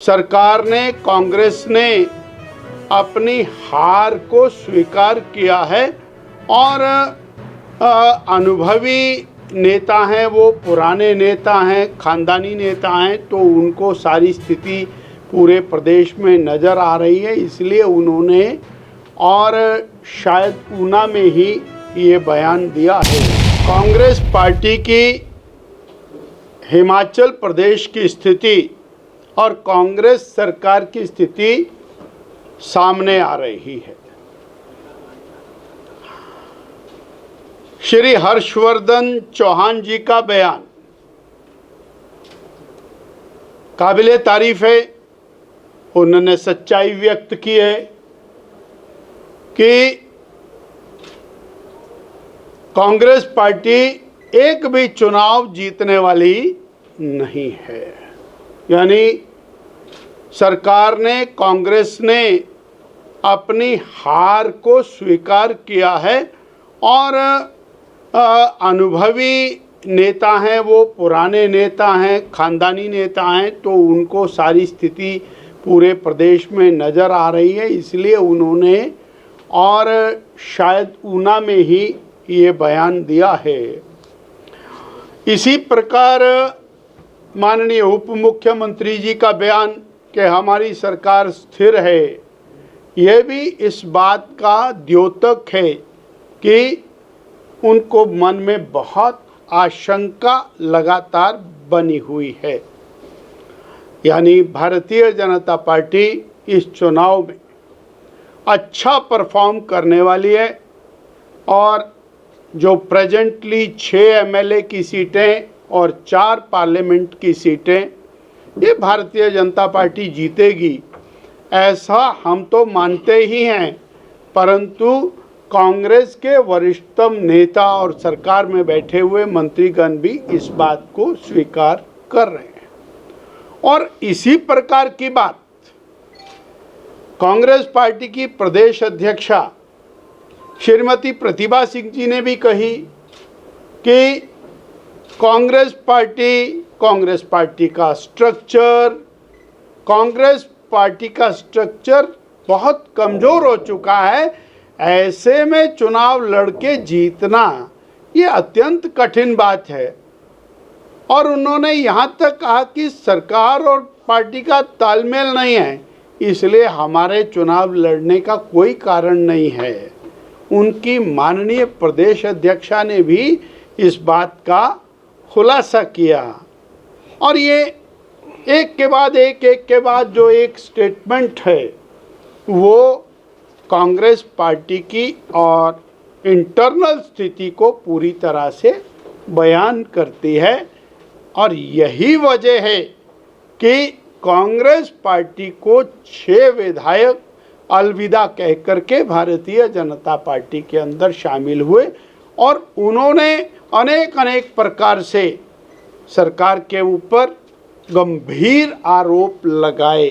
सरकार ने, कांग्रेस ने अपनी हार को स्वीकार किया है और अनुभवी नेता हैं, वो पुराने नेता हैं, खानदानी नेता हैं, तो उनको सारी स्थिति पूरे प्रदेश में नज़र आ रही है। इसलिए उन्होंने और शायद ऊना में ही ये बयान दिया है। कांग्रेस पार्टी की हिमाचल प्रदेश की स्थिति और कांग्रेस सरकार की स्थिति सामने आ रही है। श्री हर्षवर्धन चौहान जी का बयान काबिले तारीफ है। उन्होंने सच्चाई व्यक्त की है कि कांग्रेस पार्टी एक भी चुनाव जीतने वाली नहीं है। यानी सरकार ने, कांग्रेस ने अपनी हार को स्वीकार किया है और अनुभवी नेता हैं, वो पुराने नेता हैं, खानदानी नेता हैं, तो उनको सारी स्थिति पूरे प्रदेश में नज़र आ रही है। इसलिए उन्होंने और शायद ऊना में ही ये बयान दिया है। इसी प्रकार माननीय उप मुख्यमंत्री जी का बयान कि हमारी सरकार स्थिर है, यह भी इस बात का द्योतक है कि उनको मन में बहुत आशंका लगातार बनी हुई है। यानी भारतीय जनता पार्टी इस चुनाव में अच्छा परफॉर्म करने वाली है और जो प्रेजेंटली 6 एमएलए की सीटें और 4 पार्लियामेंट की सीटें ये भारतीय जनता पार्टी जीतेगी, ऐसा हम तो मानते ही हैं। परंतु कांग्रेस के वरिष्ठतम नेता और सरकार में बैठे हुए मंत्रीगण भी इस बात को स्वीकार कर रहे हैं। और इसी प्रकार की बात कांग्रेस पार्टी की प्रदेश अध्यक्षा श्रीमती प्रतिभा सिंह जी ने भी कही कि कांग्रेस पार्टी का स्ट्रक्चर बहुत कमज़ोर हो चुका है। ऐसे में चुनाव लड़के जीतना ये अत्यंत कठिन बात है। और उन्होंने यहाँ तक कहा कि सरकार और पार्टी का तालमेल नहीं है, इसलिए हमारे चुनाव लड़ने का कोई कारण नहीं है। उनकी माननीय प्रदेश अध्यक्षा ने भी इस बात का खुलासा किया। और ये एक के बाद जो एक स्टेटमेंट है वो कांग्रेस पार्टी की और इंटरनल स्थिति को पूरी तरह से बयान करती है। और यही वजह है कि कांग्रेस पार्टी को 6 विधायक अलविदा कह करके भारतीय जनता पार्टी के अंदर शामिल हुए और उन्होंने अनेक प्रकार से सरकार के ऊपर गंभीर आरोप लगाए।